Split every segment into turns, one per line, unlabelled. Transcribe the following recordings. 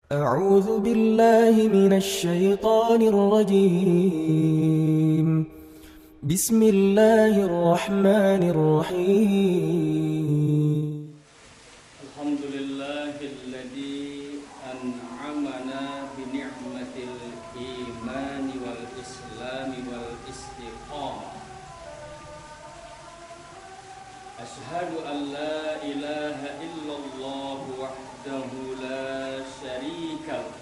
أعوذ بالله من الشيطان الرجيم. بسم الله الرحمن الرحيم.
الحمد لله الذي أنعمنا بنعمة الإيمان والإسلام والاستقامة. أشهد أن لا إله إلا الله وحده لا شريك له،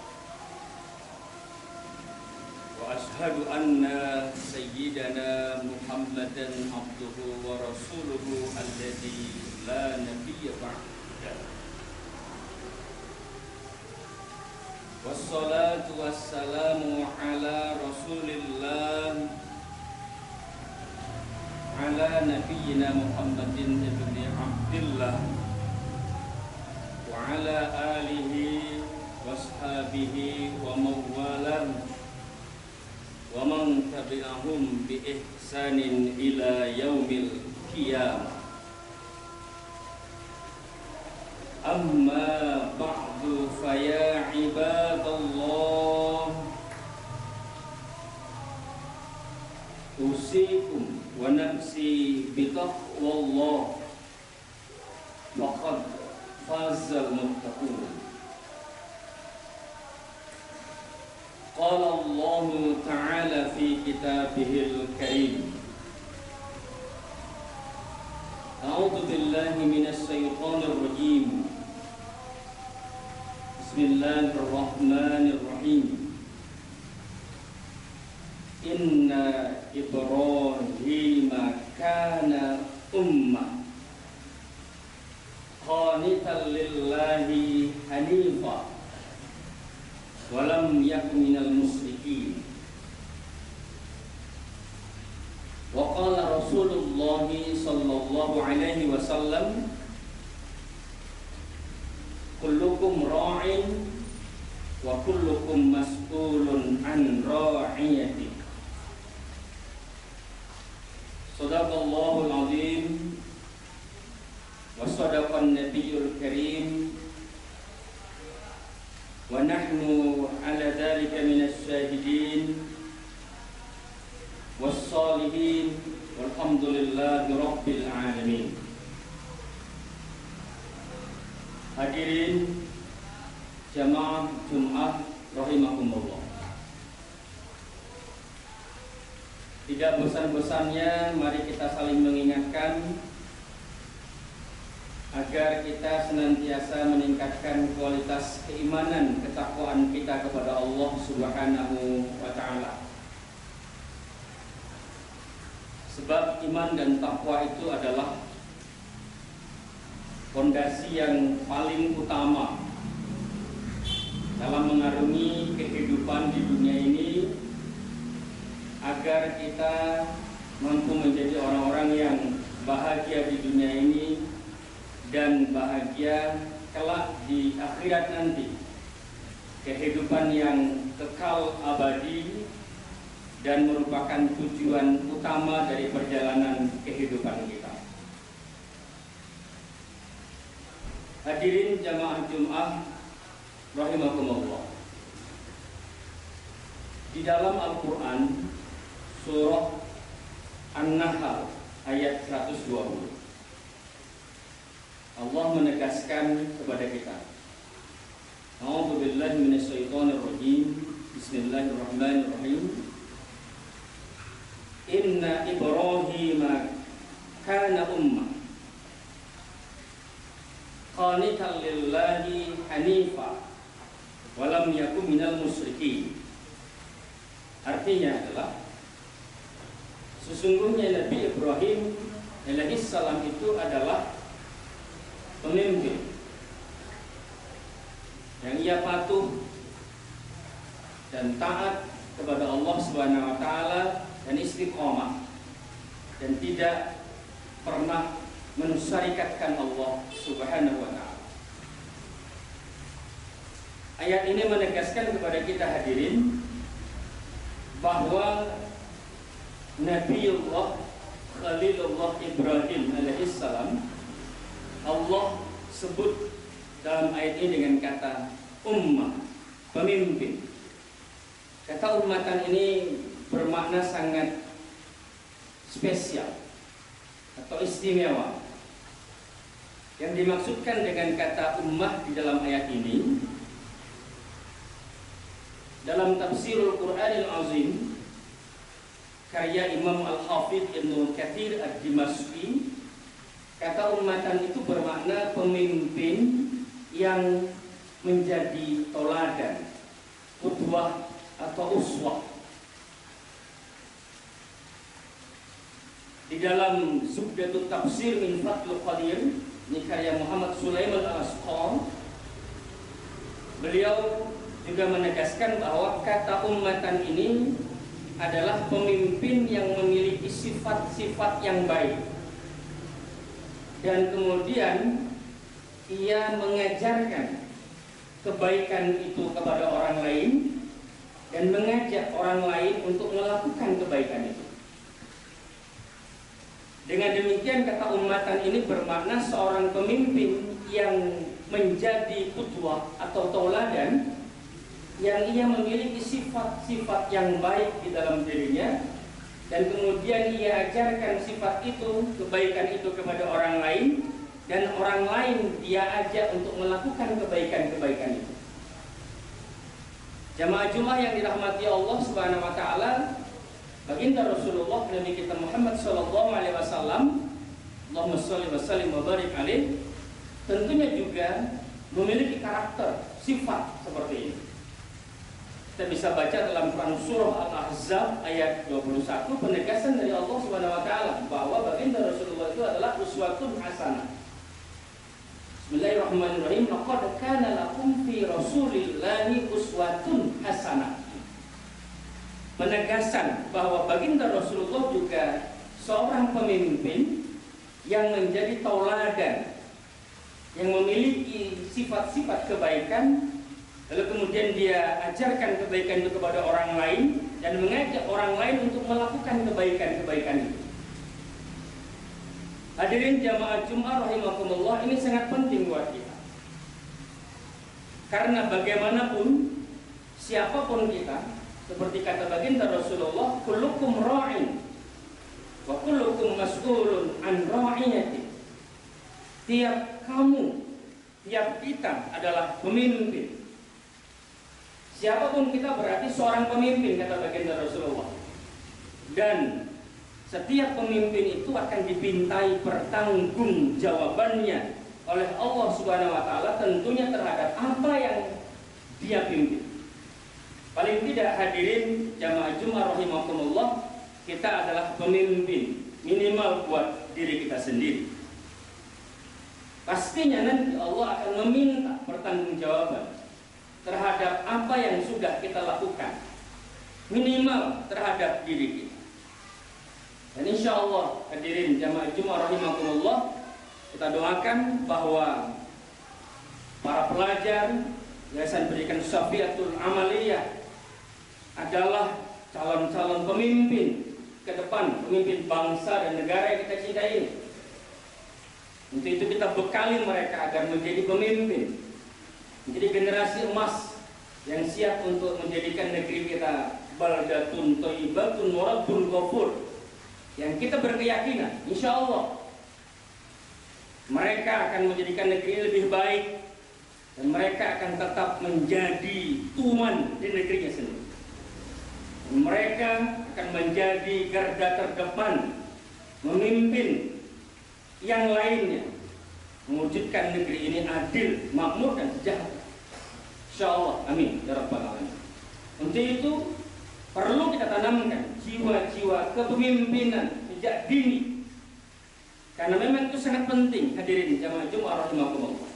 وأشهد أن سيدنا محمدا عبده ورسوله الذي لا نبي بعده، والصلاة والسلام على رسول الله على نبينا محمد بن عبد الله وعلى آله وأصحابه ومن والاه ومن تبعهم بإحسان إلى يوم القيامة. أما بعد فيا عباد الله، أوصيكم ونفسي بتقوى الله، فقد فاز المتقون. قال الله تعالى في كتابه الكريم: أعوذ بالله من الشيطان الرجيم، بسم الله الرحمن الرحيم. إن إبراهيم كان أمة قانتا لله حنيفا ولم يكن من المشركين. وقال رسول الله صلى الله عليه وسلم: كلكم راع وكلكم مسؤول عن رعيته. صدق الله العظيم وصدق النبي الكريم، ونحن على ذلك من الشاهدين والصالحين، والحمد لله رب العالمين. Hadirin jamaah Jumat rahimakumullah. Tidak bosan-bosannya mari kita saling mengingatkan agar kita senantiasa meningkatkan kualitas keimanan, ketakwaan kita kepada Allah Subhanahu wa Ta'ala. Sebab iman dan takwa itu adalah fondasi yang paling utama dalam mengarungi kehidupan di dunia ini, agar kita mampu menjadi orang-orang yang bahagia di dunia ini dan bahagia kelak di akhirat nanti, kehidupan yang kekal abadi dan merupakan tujuan utama dari perjalanan kehidupan kita. Hadirin jamaah Jumat rahimakumullah. Di dalam Al-Quran surah An-Nahl ayat 120, Allah menegaskan kepada kita, A'udzu billahi minasyaitonir rajim, bismillahirrahmanirrahim. Inna Ibrahim kana ummah qanitan lillahi hanifa wa lam yakun minal musyrikin. Artinya adalah sesungguhnya Nabi Ibrahim alaihissalam itu adalah pemimpin yang ia patuh dan taat kepada Allah Subhanahu wa Ta'ala dan istiqomah, dan tidak pernah mensyarikatkan Allah Subhanahu wa Ta'ala. Ayat ini menegaskan kepada kita hadirin bahwa Nabiullah Khalilullah Ibrahim alaihissalam, Allah sebut dalam ayat ini dengan kata ummah. pemimpin. Kata ummatan ini bermakna sangat spesial atau istimewa. Yang dimaksudkan dengan kata ummah di dalam ayat ini, dalam tafsirul Qur'anil Azim karya Imam Al-Hafidh Ibnu Katsir Ad-Dimashqi, kata ummatan itu bermakna pemimpin yang menjadi toladan, qudwah atau uswah. Di dalam Zubdatut Tafsir min Fathul Qadir, ini karya Muhammad Sulaiman Al-Asqam, beliau juga menegaskan bahwa kata ummatan ini adalah pemimpin yang memiliki sifat-sifat yang baik, dan kemudian ia mengajarkan kebaikan itu kepada orang lain dan mengajak orang lain untuk melakukan kebaikan itu. Dengan demikian kata ummatan ini bermakna seorang pemimpin yang menjadi qudwah atau tauladan, yang ia memiliki sifat-sifat yang baik di dalam dirinya, dan kemudian ia ajarkan sifat itu, kebaikan itu kepada orang lain, dan orang lain dia ajak untuk melakukan kebaikan-kebaikan itu. Jamaah Jumat yang dirahmati Allah Subhanahu wa taala, baginda Rasulullah Nabi kita Muhammad sallallahu alaihi wasallam, Allahumma shalli wa sallim wa barik alaih, tentunya juga memiliki karakter, sifat seperti ini. Kita bisa baca dalam Quran surah Al-Ahzab ayat 21, penegasan dari Allah Subhanahu wa taala bahwa baginda Rasulullah itu adalah uswatun hasanah. Bismillahirrahmanirrahim. Laqad kana lakum fi Rasulillahi uswatun hasanah. Penegasan bahwa baginda Rasulullah juga seorang pemimpin yang menjadi tauladan, yang memiliki sifat-sifat kebaikan, lalu kemudian dia ajarkan kebaikan itu kepada orang lain dan mengajak orang lain untuk melakukan kebaikan-kebaikan itu. Hadirin jamaah Jumat rahimakumullah, ini sangat penting buat kita. Karena bagaimanapun, siapapun kita, seperti kata baginda Rasulullah, kullukum ra'in wa kullukum mas'ulun an ra'iyati. Tiap kamu, tiap kita adalah pemimpin. Siapapun kita berarti seorang pemimpin, kata baginda Rasulullah. Dan setiap pemimpin itu akan dipintai pertanggungjawabannya oleh Allah Subhanahu wa taala, tentunya terhadap apa yang dia pimpin. Paling tidak hadirin jamaah Jumat rahimakumullah, kita adalah pemimpin, minimal buat diri kita sendiri. Pastinya nanti Allah akan meminta pertanggungjawaban terhadap apa yang sudah kita lakukan, minimal terhadap diri kita. Dan insya Allah hadirin jamaah Jumat rahimakumullah, kita doakan bahwa para pelajar Yayasan Pendidikan Syafiatul Amaliyah adalah calon-calon pemimpin ke depan, pemimpin bangsa dan negara yang kita cintai ini. Untuk itu kita bekali mereka agar menjadi pemimpin, menjadi generasi emas yang siap untuk menjadikan negeri kita baldatun thayyibatun wa rabbun ghafur, yang kita berkeyakinan insya Allah mereka akan menjadikan negeri ini lebih baik, dan mereka akan tetap menjadi tuan di negerinya sendiri. Mereka akan menjadi garda terdepan, memimpin yang lainnya, mewujudkan negeri ini adil, makmur dan sejahtera. Insyaallah, amin ya rabbal alamin. Untuk itu perlu kita tanamkan jiwa-jiwa kepemimpinan sejak dini, karena memang itu sangat penting hadirin jamaah Jumat rahimakumullah.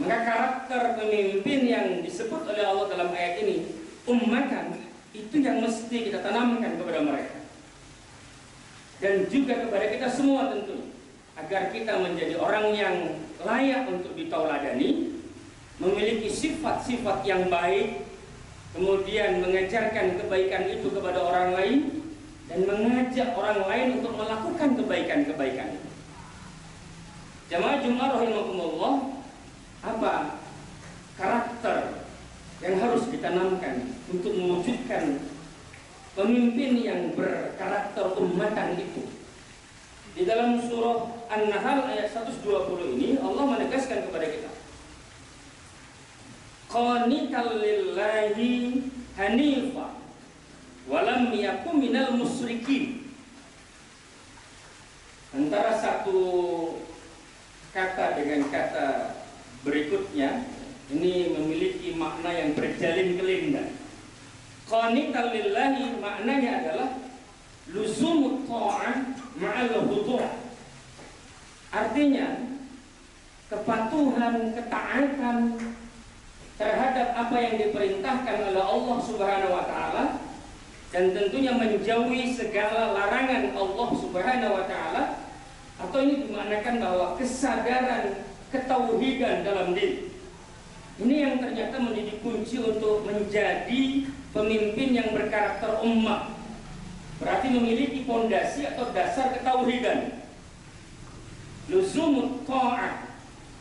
Maka karakter pemimpin yang disebut oleh Allah dalam ayat ini, ummatan, itu yang mesti kita tanamkan kepada mereka dan juga kepada kita semua tentu, agar kita menjadi orang yang layak untuk ditauladani, memiliki sifat-sifat yang baik, kemudian mengajarkan kebaikan itu kepada orang lain dan mengajak orang lain untuk melakukan kebaikan-kebaikan itu. Jamaah Jumat rahimakumullah, apa karakter yang ditanamkan untuk mewujudkan pemimpin yang berkarakter ummatan itu. Di dalam surah An-Nahl ayat 120 ini Allah menegaskan kepada kita, qanital lillahi hanifa walam yakum minal musyrikin. Antara satu kata dengan kata berikutnya ini memiliki makna yang berjalin kelingking. Qanital lillahi maknanya adalah luzumut ta'ah ma'al hudu'. Artinya kepatuhan, ketaatan terhadap apa yang diperintahkan oleh Allah Subhanahu wa taala, dan tentunya menjauhi segala larangan Allah Subhanahu wa taala. Atau ini dimaknakan bahwa kesadaran ketauhidan dalam diri. Ini yang ternyata menjadi kunci untuk menjadi pemimpin yang berkarakter ummah. Berarti memiliki fondasi atau dasar ketauhidan. Luzumut ta'ah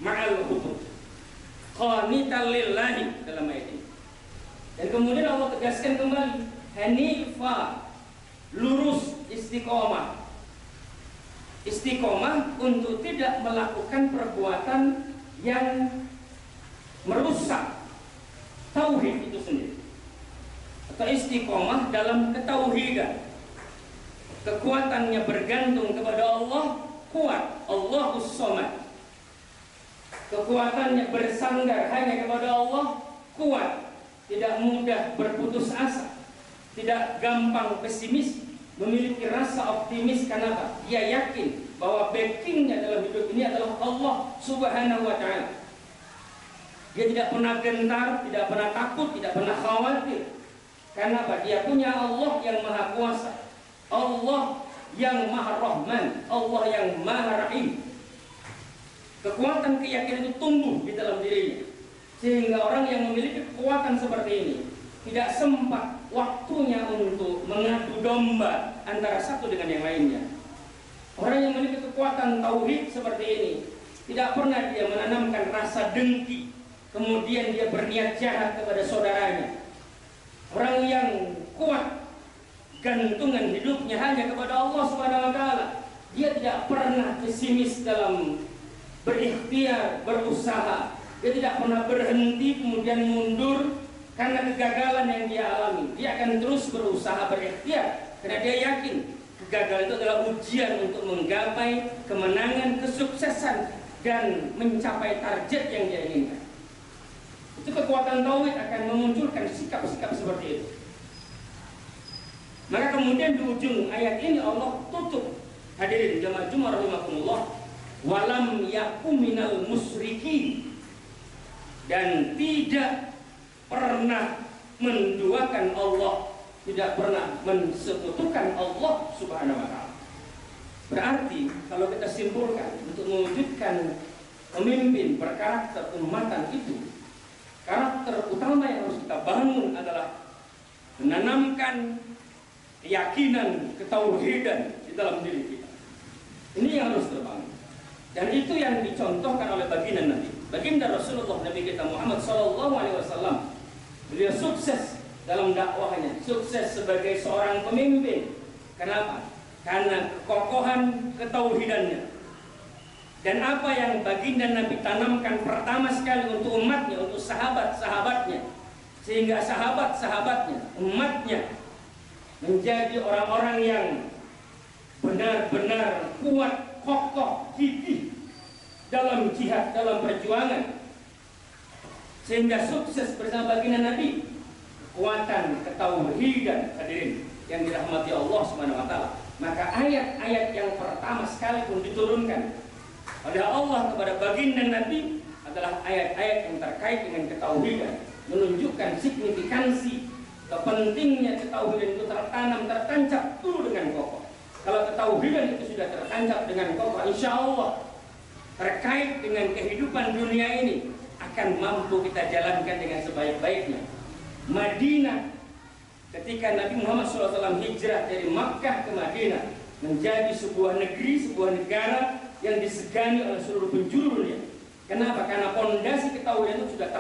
ma'al hudud. Qanital lillahi dalam ayat ini. Dan kemudian Allah tegaskan kembali, hanifa, lurus, istiqomah. Istiqomah untuk tidak melakukan perbuatan yang merusak tauhid itu sendiri. Atau istiqomah dalam ketauhidan. Kekuatannya bergantung kepada Allah, kuat, Allahus Somad. Kekuatannya bersandar hanya kepada Allah, kuat, tidak mudah berputus asa, tidak gampang pesimis, memiliki rasa optimis. Karena apa? Dia yakin bahwa backingnya dalam hidup ini adalah Allah Subhanahu wa ta'ala. Dia tidak pernah gentar, tidak pernah takut, tidak pernah khawatir. Karena apa? Dia punya Allah yang maha kuasa, Allah yang maha rahman, Allah yang maha rahim. Kekuatan keyakinan itu tumbuh di dalam dirinya, sehingga orang yang memiliki kekuatan seperti ini tidak sempat waktunya untuk mengadu domba antara satu dengan yang lainnya. Orang yang memiliki kekuatan tauhid seperti ini tidak pernah dia menanamkan rasa dengki, kemudian dia berniat jahat kepada saudaranya. Orang yang kuat gantungan hidupnya hanya kepada Allah Subhanahu wa taala. Dia tidak pernah pesimis dalam berikhtiar, berusaha. Dia tidak pernah berhenti kemudian mundur karena kegagalan yang dia alami. Dia akan terus berusaha, berikhtiar, karena dia yakin kegagalan itu adalah ujian untuk menggapai kemenangan, kesuksesan, dan mencapai target yang dia inginkan. Itu kekuatan tauhid akan memunculkan sikap-sikap seperti itu. Maka kemudian di ujung ayat ini Allah tutup, hadirin jamaah Jumat rahimakumullah, walam yakum minal musyrikin, dan tidak pernah menduakan Allah, tidak pernah mensekutukan Allah Subhanahu wa ta'ala. Berarti kalau kita simpulkan, untuk mewujudkan pemimpin berkarakter ummatan itu, karakter utama yang harus kita bangun adalah menanamkan keyakinan, ketauhidan di dalam diri kita. Ini yang harus terbangun. Dan itu yang dicontohkan oleh baginda Nabi, baginda Rasulullah Nabi kita Muhammad SAW. Beliau sukses dalam dakwahnya, sukses sebagai seorang pemimpin. Kenapa? Karena kekokohan ketauhidannya. Dan apa yang baginda Nabi tanamkan pertama sekali untuk umatnya, untuk sahabat-sahabatnya, sehingga sahabat-sahabatnya, umatnya menjadi orang-orang yang benar-benar kuat, kokoh, gigih dalam jihad, dalam perjuangan, sehingga sukses bersama baginda Nabi. Kekuatan ketauhidan, hadirin yang dirahmati Allah Subhanahu wa taala. Maka ayat-ayat yang pertama sekali pun diturunkan oleh Allah kepada baginda Nabi adalah ayat-ayat yang terkait dengan ketauhidan, menunjukkan signifikansi pentingnya ketauhidan itu tertanam, tertancap dulu dengan kokoh. Kalau ketauhidan itu sudah tertancap dengan kokoh, insya Allah terkait dengan kehidupan dunia ini akan mampu kita jalankan dengan sebaik-baiknya. Madinah, ketika Nabi Muhammad SAW hijrah dari Makkah ke Madinah, menjadi sebuah negeri, sebuah negara yang disegani oleh seluruh penjuru dunia. Kenapa? Karena pondasi ketauhidan itu sudah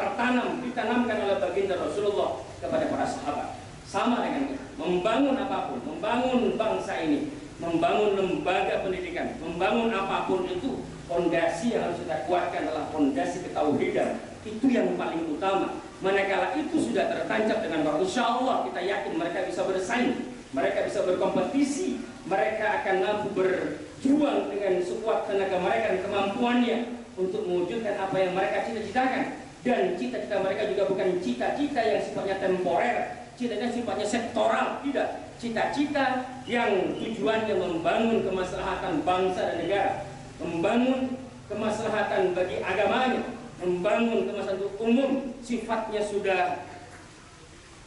ditanamkan oleh baginda Rasulullah kepada para sahabat. Sama dengan kita, membangun apapun, membangun bangsa ini, membangun lembaga pendidikan, membangun apapun itu, pondasi yang harus kita kuatkan adalah pondasi ketauhidan. Itu yang paling utama. Manakala itu sudah tertancap dengan bahwa insya Allah kita yakin mereka bisa bersaing, mereka bisa berkompetisi, mereka akan mampu berjuang dengan sekuat tenaga mereka dan kemampuannya untuk mewujudkan apa yang mereka cita-citakan. Dan cita-cita mereka juga bukan cita-cita yang sifatnya temporer, cita-cita sifatnya sektoral, tidak. Cita-cita yang tujuannya membangun kemaslahatan bangsa dan negara, membangun kemaslahatan bagi agamanya, membangun kemaslahatan umum, sifatnya sudah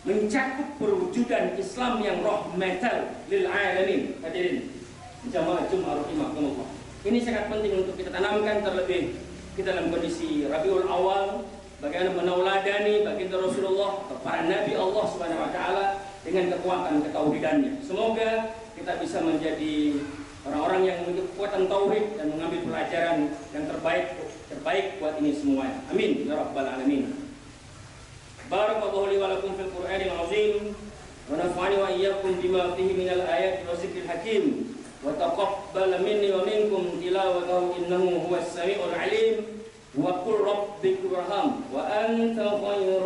mencakup perwujudan Islam yang rahmatan lil alamin. Hadirin jamaah Jumat rahimakumullah. Ini sangat penting untuk kita tanamkan, terlebih kita dalam kondisi Rabiul Awal, bagaimana menauladani baginda Rasulullah, para nabi Allah Subhanahu wa taala dengan kekuatan ketauhidannya. Semoga kita bisa menjadi orang-orang yang memiliki kekuatan tauhid dan mengambil pelajaran yang terbaik buat ini semuanya. Amin ya rabbal alamin. Barakallahu li wa lakum fil Qur'anil azim wa nafa'ani wa iyyakum bima fihi minal ayati wa dzikril hakim wa taqabbal minni wa minkum tilawatahu innahu huwas samiul alim wa qul rabbikum irham wa anta khairul